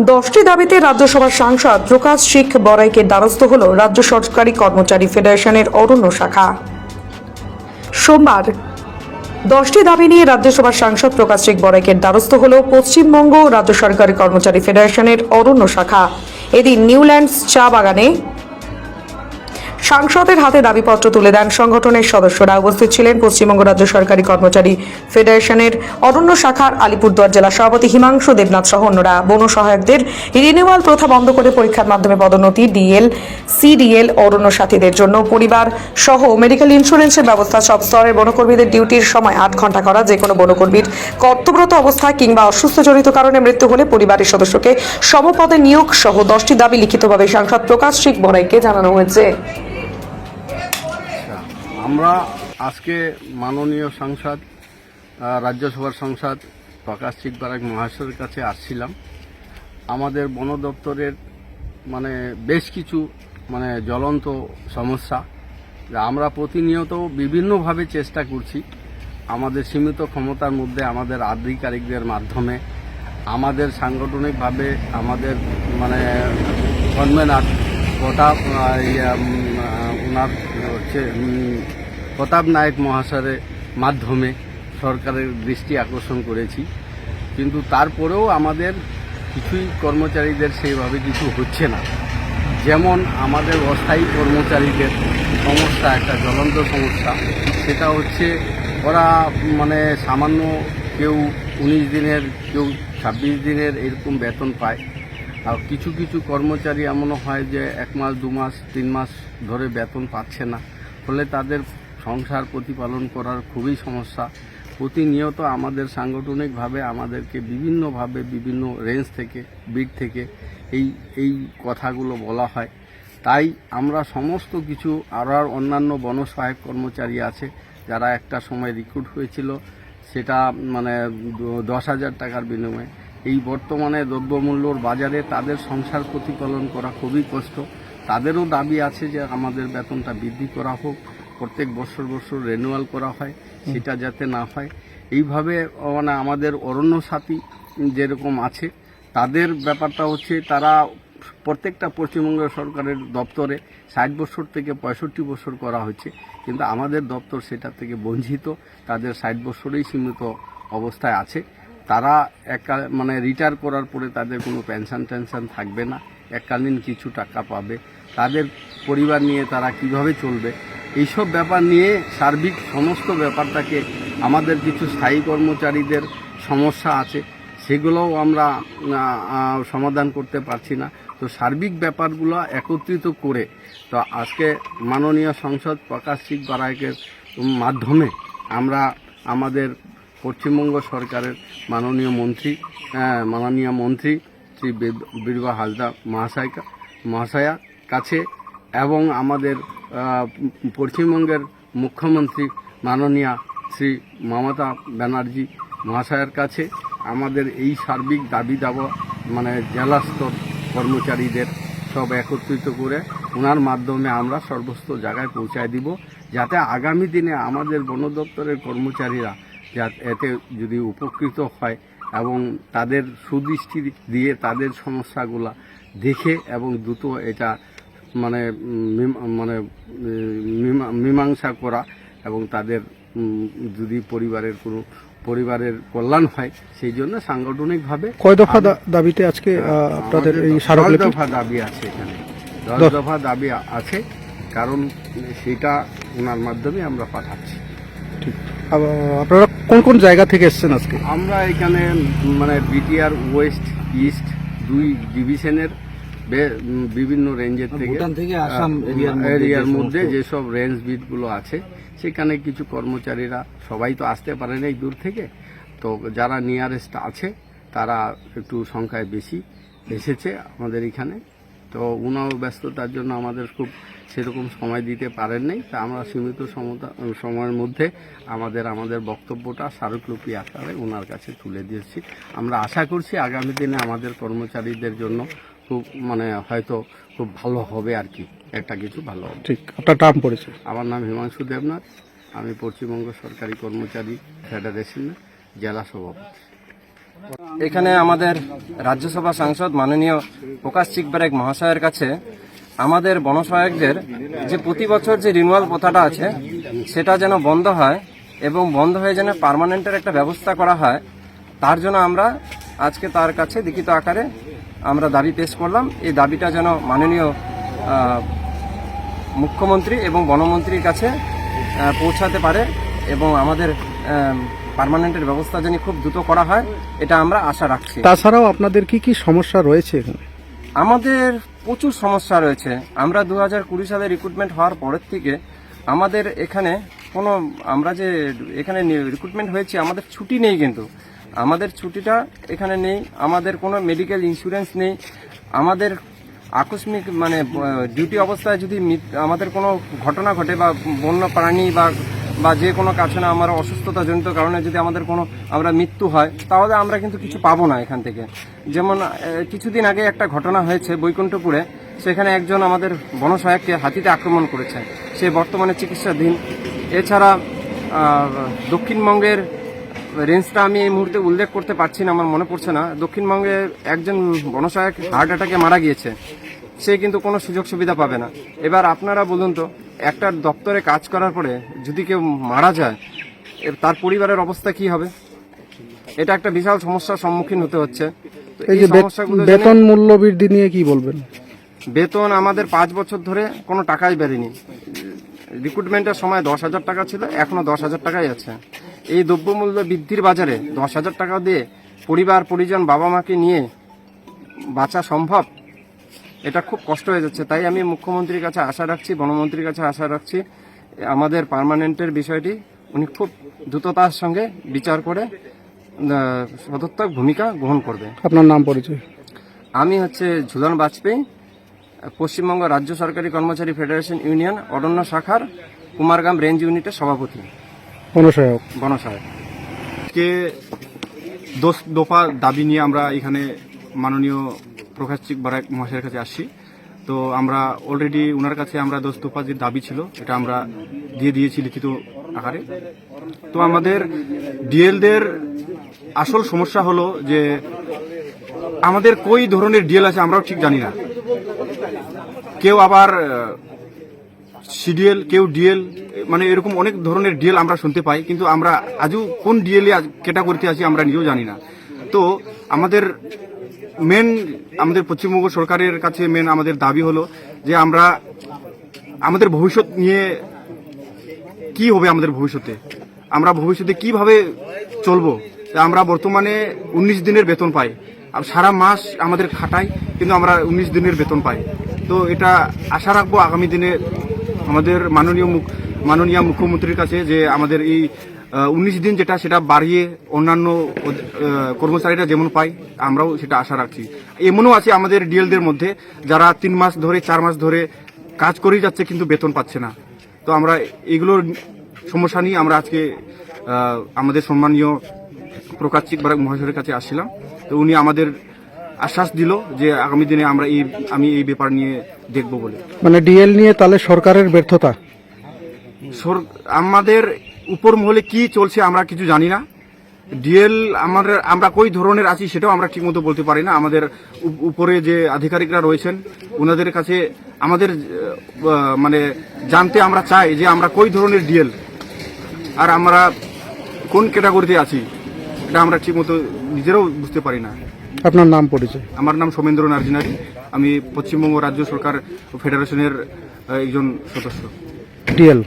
10টি দাবিতে রাজ্যসভার সাংসদ প্রকাশ শিখ বড়াইকে দ্বারস্থ হল রাজ্য সরকারি কর্মচারী ফেডারেশনের অরণ্য শাখা। সোমবার 10টি দাবি নিয়ে রাজ্যসভার সাংসদ প্রকাশ শিখ বড়াইকে দ্বারস্থ হল পশ্চিমবঙ্গ রাজ্য সরকারি কর্মচারী ফেডারেশনের অরণ্য শাখা। এদিন নিউল্যান্ডস চা বাগানে সাংসদের হাতে দাবিপত্র তুলে দেন সংগঠনের সদস্যরা। উপস্থিত ছিলেন পশ্চিমবঙ্গ রাজ্য সরকারি কর্মচারী ফেডারেশনের অরণ্য শাখার আলিপুরদুয়ার জেলা সভাপতি হিমাংশু দেবনাথ সহ অন্যরা। বন সহায়কদের রিনিউয়াল প্রথা বন্ধ করে পরীক্ষার মাধ্যমে পদোন্নতি, ডিএল, সিডিএল, অরণ্য সাথীদের জন্য পরিবার সহ মেডিকেল ইন্স্যুরেন্সের ব্যবস্থা, সব স্তরের বনকর্মীদের ডিউটির সময় 8 ঘন্টা করা, যে কোনো বনকর্মীর কর্তব্যরত অবস্থায় কিংবা অসুস্থজনিত কারণে মৃত্যু হলে পরিবারের সদস্যকে সমপদে নিয়োগ সহ 10টি দাবি লিখিতভাবে সাংসদ প্রকাশ শিখ বড়াইকে জানানো হয়েছে। আমরা আজকে মাননীয় সাংসদ রাজ্যসভার সাংসদ প্রকাশ শিখ বড়াই মহাশয়ের কাছে আসছিলাম। আমাদের বন দপ্তরের বেশ কিছু জ্বলন্ত সমস্যা, আমরা প্রতিনিয়ত বিভিন্নভাবে চেষ্টা করছি আমাদের সীমিত ক্ষমতার মধ্যে, আমাদের আধিকারিকদের মাধ্যমে, আমাদের সাংগঠনিকভাবে আমাদের কনভেনার প্রতাপ নায়ক মহাশয়ের মাধ্যমে সরকারের দৃষ্টি আকর্ষণ করেছি। কিন্তু তারপরেও আমাদের কিছুই কর্মচারীদের সেইভাবে কিছু হচ্ছে না। যেমন আমাদের অস্থায়ী কর্মচারীদের সমস্যা, একটা জ্বলন্ত সমস্যা, সেটা হচ্ছে ওরা সামান্য কেউ 19 দিনের, কেউ 26 দিনের এরকম বেতন পায়। আর কিছু কিছু কর্মচারী এমনও হয় যে 1 মাস, 2 মাস, 3 মাস ধরে বেতন পাচ্ছে না। ফলে তাদের সংসার প্রতিপালন করার খুবই সমস্যা। প্রতিনিয়ত আমাদের সাংগঠনিকভাবে আমাদেরকে বিভিন্নভাবে বিভিন্ন রেঞ্জ থেকে, বিট থেকে এই কথাগুলো বলা হয়। তাই আমরা সমস্ত কিছু আর অন্যান্য বনসহায়ক কর্মচারী আছে যারা একটা সময় রিক্রুট হয়েছিল, সেটা 10,000 টাকার বিনিময়ে। এই বর্তমানে দ্রব্যমূল্যর বাজারে তাদের সংসার প্রতিপালন করা খুবই কষ্ট। তাদেরও দাবি আছে যে আমাদের বেতনটা বৃদ্ধি করা হোক, প্রত্যেক বছর রিনিউয়াল করা হয়, সেটা যাতে না হয়। এইভাবে আমাদের অরণ্য সাথী যেরকম আছে, তাদের ব্যাপারটা হচ্ছে তারা প্রত্যেকটা পশ্চিমবঙ্গ সরকারের দপ্তরে 60 বছর থেকে 65 বছর করা হচ্ছে, কিন্তু আমাদের দপ্তর সেটা থেকে বঞ্চিত। তাদের 60 বছরেই সীমিত অবস্থায় আছে। তারা রিটায়ার করার পরে তাদের কোনো পেনশন থাকবে না, এককালীন কিছু টাকা পাবে। তাদের পরিবার নিয়ে তারা কিভাবে চলবে, এইসব ব্যাপার নিয়ে সার্বিক সমস্ত ব্যাপারটাকে, আমাদের কিছু স্থায়ী কর্মচারীদের সমস্যা আছে, সেগুলোও আমরা সমাধান করতে পারছি না। তো সার্বিক ব্যাপারগুলো একত্রিত করে তো আজকে মাননীয় সাংসদ প্রকাশ শিখ বড়াইকের মাধ্যমে আমরা আমাদের পশ্চিমবঙ্গ সরকারের মাননীয় মন্ত্রী শ্রী বীরবা হাসদা মহাশয়া কাছে এবং আমাদের পশ্চিমবঙ্গের মুখ্যমন্ত্রী মাননীয়া শ্রী মমতা ব্যানার্জি মহাশয়ের কাছে আমাদের এই সার্বিক দাবি দাবা জেলা স্তর কর্মচারীদের সব একত্রিত করে ওনার মাধ্যমে আমরা সর্বস্ত জায়গায় পৌঁছায় দিব, যাতে আগামী দিনে আমাদের বন দপ্তরের কর্মচারীরা এতে যদি উপকৃত হয় এবং তাদের সুদৃষ্টি দিয়ে তাদের সমস্যাগুলা দেখে এবং দ্রুত এটা মীমাংসা করা এবং তাদের যদি পরিবারের কল্যাণ হয়, সেই জন্য সাংগঠনিকভাবে কয় দফা দাবিতে আজকে আপনাদের এই স্মারকলিপি? 10 দফা দাবি আছে এখানে, 10 দফা দাবি আছে, কারণ সেটা ওনার মাধ্যমে আমরা পাঠাচ্ছি। ঠিক, আপনারা কোন কোন জায়গা থেকে এসেছেন আজকে? আমরা এখানে বিটিআর ওয়েস্ট ইস্ট 2 ডিভিশনের বিভিন্ন রেঞ্জের থেকে আসাম এরিয়ার মধ্যে যেসব রেঞ্জ বিটগুলো আছে, সেখানে কিছু কর্মচারীরা, সবাই তো আসতে পারে না এই দূর থেকে, তো যারা নিয়ারেস্ট আছে তারা একটু সংখ্যায় বেশি এসেছে আমাদের এখানে। তো উনাও ব্যস্ততার জন্য আমাদের খুব সেরকম সময় দিতে পারেন নাই। তা আমরা সীমিত সময়ের মধ্যে আমাদের বক্তব্যটা স্মারকলিপি আকারে ওনার কাছে তুলে দিয়েছি। আমরা আশা করছি আগামী দিনে আমাদের কর্মচারীদের জন্য খুব হয়তো খুব ভালো হবে আর কি, একটা কিছু ভালো হবে। ঠিক, আপনার নাম পড়েছে? আমার নাম হিমাংশু দেবনাথ, আমি পশ্চিমবঙ্গ সরকারি কর্মচারী ফেডারেশনের জেলা সভাপতি। এখানে আমাদের রাজ্যসভা সাংসদ মাননীয় প্রকাশ চিকবারেক মহাশয়ের কাছে আমাদের বনসহায়কদের যে প্রতি বছর যে রিনিউয়াল প্রথাটা আছে সেটা যেন বন্ধ হয় এবং বন্ধ হয়ে যেন পার্মানেন্টের একটা ব্যবস্থা করা হয়, তার জন্য আমরা আজকে তার কাছে লিখিত আকারে আমরা দাবি পেশ করলাম। এই দাবিটা যেন মাননীয় মুখ্যমন্ত্রী এবং বনমন্ত্রীর কাছে পৌঁছাতে পারে এবং আমাদের পার্মানেন্টের ব্যবস্থা যেন খুব দ্রুত করা হয়, এটা আমরা আশা রাখছি। তাছাড়াও আপনাদের কি কি সমস্যা রয়েছে এখানে? আমাদের প্রচুর সমস্যা রয়েছে। আমরা 2020 সালে রিক্রুটমেন্ট হওয়ার পরের থেকে আমাদের এখানে আমরা যে এখানে রিক্রুটমেন্ট হয়েছে আমাদের ছুটি নেই, কিন্তু আমাদের ছুটিটা এখানে নেই, আমাদের কোনো মেডিকেল ইন্স্যুরেন্স নেই। আমাদের আকস্মিক ডিউটি অবস্থায় যদি আমাদের কোনো ঘটনা ঘটে বা বন্য প্রাণী বা যে কোনো কাছনা আমার অসুস্থতাজনিত কারণে যদি আমাদের আমরা মৃত্যু হয়, তাহলে আমরা কিন্তু কিছু পাবো না এখান থেকে। যেমন কিছুদিন আগে একটা ঘটনা হয়েছে বৈকুণ্ঠপুরে, সেখানে একজন আমাদের বনসহায়ককে হাতিতে আক্রমণ করেছে, সে বর্তমানে চিকিৎসাধীন। এছাড়া দক্ষিণবঙ্গের রেঞ্জটা আমি এই মুহূর্তে উল্লেখ করতে পারছি না, আমার মনে পড়ছে না। দক্ষিণবঙ্গে একজন বনসহায়ক হার্ট অ্যাটাকে মারা গিয়েছে, সে কিন্তু কোনো সুযোগ সুবিধা পাবে না। এবার আপনারা বলুন তো, একটা দপ্তরে কাজ করার পরে যদি কেউ মারা যায়, তার পরিবারের অবস্থা কি হবে? এটা একটা বিশাল সমস্যার সম্মুখীন হতে হচ্ছে। তো এই যে সমস্যাগুলো বেতন মূল্য বৃদ্ধি নিয়ে কি বলবেন? বেতন আমাদের 5 বছর ধরে কোনো টাকাই বেড়েনি। রিক্রুটমেন্টের সময় 10,000 টাকা ছিল, এখনো 10,000 টাকাই আছে। এই দ্রব্যমূল্য বৃদ্ধির বাজারে 10,000 টাকা দিয়ে পরিবার পরিজন বাবা মাকে নিয়ে বাঁচা সম্ভব? এটা খুব কষ্ট হয়ে যাচ্ছে। তাই আমি মুখ্যমন্ত্রীর কাছে আশা রাখছি, বনমন্ত্রীর কাছে আশা রাখছি, আমাদের পার্মানেন্টের বিষয়টি উনি খুব দ্রুততার সঙ্গে বিচার করে সদর্থক ভূমিকা গ্রহণ করবে। আপনার নাম পরিচয়? আমি ঝুলন বাজপেয়ী, পশ্চিমবঙ্গ রাজ্য সরকারি কর্মচারী ফেডারেশন ইউনিয়ন অরণ্য শাখার কুমারগ্রাম রেঞ্জ ইউনিটের সভাপতি, বনসহায়ক। আজকে 10 দফা দাবি নিয়ে আমরা এখানে মাননীয় প্রকাশ চিকবারেক মহাশয়ের কাছে আসছি। তো আমরা অলরেডি ওনার কাছে আমরা 10 দফা যে দাবি ছিল এটা আমরা দিয়ে দিয়েছি লিখিত আকারে। তো আমাদের ডিএলদের আসল সমস্যা হলো যে আমাদের কই ধরনের ডিএল আছে আমরাও ঠিক জানি না। কেউ আবার সিডিএল, কেউ ডিএল, এরকম অনেক ধরনের ডিএল আমরা শুনতে পাই, কিন্তু আমরা আজও কোন ডিএল ক্যাটাগরিতে আছি আমরা নিজেও জানি না। তো আমাদের পশ্চিমবঙ্গ সরকারের কাছে আমাদের দাবি হলো যে আমরা আমাদের ভবিষ্যৎ নিয়ে কি হবে, আমাদের ভবিষ্যতে আমরা ভবিষ্যতে কিভাবে চলবো। আমরা বর্তমানে 19 দিনের বেতন পাই, সারা মাস আমাদের খাটাই, কিন্তু আমরা 19 দিনের বেতন পাই। তো এটা আশা রাখবো আগামী দিনে আমাদের মাননীয় মুখ্যমন্ত্রীর কাছে যে আমাদের এই 19 দিন যেটা সেটা বাড়িয়ে অন্যান্য কর্মচারীরা যেমন পায় আমরাও সেটা আশা রাখছি। এমনও আছে আমাদের ডিএলদের মধ্যে যারা 3 মাস ধরে 4 মাস ধরে কাজ করেই যাচ্ছে কিন্তু বেতন পাচ্ছে না। তো আমরা এগুলোর সমস্যা নিয়ে আমরা আজকে আমাদের সম্মানীয় প্রকাশ চিকবারেক মহাশয়ের কাছে আসছিলাম। তো উনি আমাদের আশ্বাস দিল যে আগামী দিনে আমি এই ব্যাপার নিয়ে দেখব বলে। ডিএল নিয়ে তাহলে সরকারের ব্যর্থতা? আমাদের উপর মহলে কি চলছে আমরা কিছু জানি না। ডিএল আমরা কই ধরনের আছি সেটাও আমরা ঠিকমতো বলতে পারি না। আমাদের উপরে যে আধিকারিকরা রয়েছেন ওনাদের কাছে আমাদের জানতে আমরা চাই যে আমরা কই ধরনের ডিএল আর আমরা কোন ক্যাটাগরিতে আছি, এটা আমরা ঠিকমতো নিজেরাও বুঝতে পারি না। আপনার নাম পরিচয়? আমার নাম সোমেন্দ্র নার্জিনারি, আমি পশ্চিমবঙ্গ রাজ্য সরকার ফেডারেশনের একজন সদস্য। ডিএল?